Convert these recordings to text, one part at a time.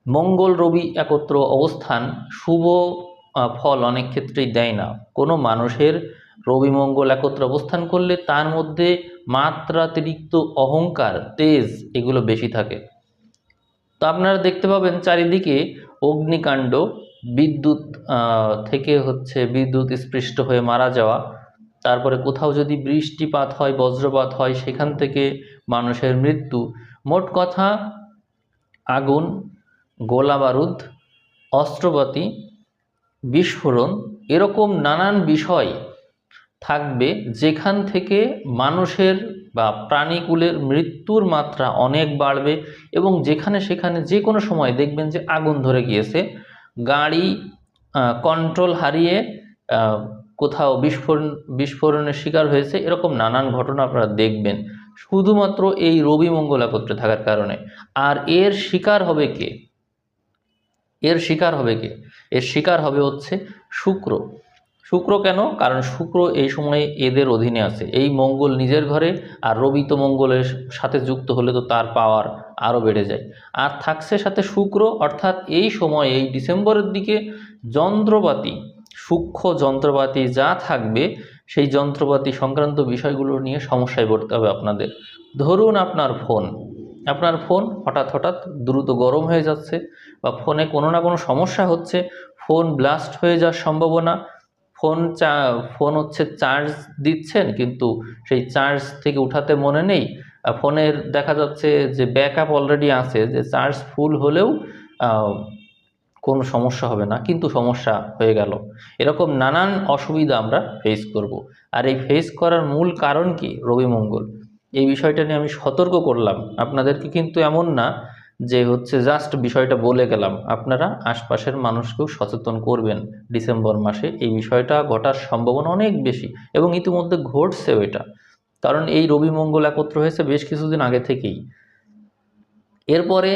মঙ্গল রবি একত্র অবস্থান শুভ ফল অনেক ক্ষেত্রেই দেয় না। কোনো মানুষের রবি মঙ্গল একত্র অবস্থান করলে তার মধ্যে মাত্রাতিরিক্ত অহংকার, তেজ এগুলো বেশি থাকে। তো আপনারা দেখতে পাবেন চারিদিকে অগ্নিকাণ্ড, বিদ্যুৎ থেকে বিদ্যুৎ স্পৃষ্ট হয়ে মারা যাওয়া, তারপরে কোথাও যদি বৃষ্টিপাত হয়, বজ্রপাত হয়, সেখান থেকে মানুষের মৃত্যু। মোট কথা আগুন, গোলা বারুদ, অস্ত্রপাতি, বিস্ফোরণ, এরকম নানান বিষয় থাকবে যেখান থেকে মানুষের বা প্রাণীকুলের মৃত্যুর মাত্রা অনেক বাড়বে। এবং যেখানে সেখানে যে কোনো সময় দেখবেন যে আগুন ধরে গিয়েছে, গাড়ি কন্ট্রোল হারিয়ে কোথাও বিস্ফোরণের শিকার হয়েছে, এরকম নানান ঘটনা আপনারা দেখবেন শুধুমাত্র এই রবি মঙ্গল একত্রে থাকার কারণে। আর এর শিকার হবে কে? এর শিকার হবে কে? এর শিকার হবে হচ্ছে শুক্র। শুক্র কেন? কারণ শুক্র এই সময়ে এদের অধীনে আছে। এই মঙ্গল নিজের ঘরে, আর রবি তো মঙ্গলের সাথে যুক্ত হলে তো তার পাওয়ার আরও বেড়ে যায়। আর থাকছে সাথে শুক্র, অর্থাৎ এই সময় এই ডিসেম্বরের দিকে যন্ত্রপাতি, সূক্ষ্ম যন্ত্রপাতি যা থাকবে, সেই যন্ত্রপাতি সংক্রান্ত বিষয়গুলো নিয়ে সমস্যায় পড়তে হবে আপনাদের। ধরুন আপনার ফোন হঠাৎ হঠাৎ দ্রুত গরম হয়ে যাচ্ছে, বা ফোনে কোনো না কোনো সমস্যা হচ্ছে, ফোন ব্লাস্ট হয়ে যাওয়ার সম্ভাবনা। ফোন চার্জ দিচ্ছেন, কিন্তু সেই চার্জ থেকে উঠাতে মনে নেই। ফোনের দেখা যাচ্ছে যে ব্যাকআপ অলরেডি আছে, যে চার্জ ফুল হলেও কোনো সমস্যা হবে না, কিন্তু সমস্যা হয়ে গেল। এরকম নানান অসুবিধা আমরা ফেস করব। আর এই ফেস করার মূল কারণ কি? রবি মঙ্গল। এই বিষয়টা নিয়ে আমি সতর্ক করলাম আপনাদেরকে, কিন্তু এমন না যে জাস্ট বিষয়টা বলে গেলাম। আপনারা আশপাশের মানুষকেও সচেতন করবেন। ডিসেম্বর মাসে এই বিষয়টা ঘটার সম্ভাবনা অনেক বেশি, এবং ইতিমধ্যে ঘটছেও এটা। কারণ এই রবি মঙ্গল একত্র হয়েছে বেশ কিছুদিন আগে থেকেই। এরপরে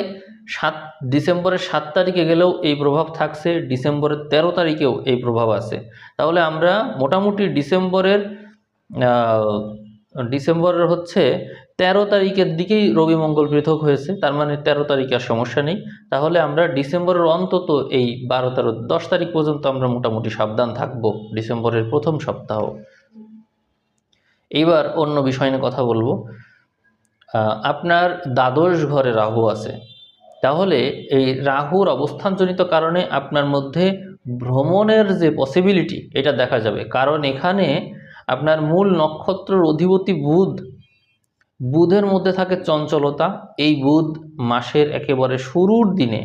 ডিসেম্বরের 7 তারিখে গেলেও এই প্রভাব থাকছে, ডিসেম্বরের 13 তারিখেও এই প্রভাব আছে। তাহলে আমরা মোটামুটি ডিসেম্বরের 13 তারিখের দিকেই রবি মঙ্গল পৃথক হয়েছে, তার মানে 13 তারিখে আর সমস্যা নেই। তাহলে আমরা ডিসেম্বরের অন্তত এই 12, 13, 10 তারিখ পর্যন্ত আমরা মোটামুটি সাবধান থাকবো, ডিসেম্বরের প্রথম সপ্তাহ। এইবার অন্য বিষয় নিয়ে কথা বলবো। আপনার দ্বাদশ ঘরে রাহু আছে, তাহলে এই রাহুর অবস্থানজনিত কারণে আপনার মধ্যে ভ্রমণের যে পসিবিলিটি, এটা দেখা যাবে। কারণ এখানে আপনার মূল নক্ষত্রের অধিপতি বুধের মধ্যে থাকে চঞ্চলতা। এই বুধ মাসের একেবারে শুরুর দিনে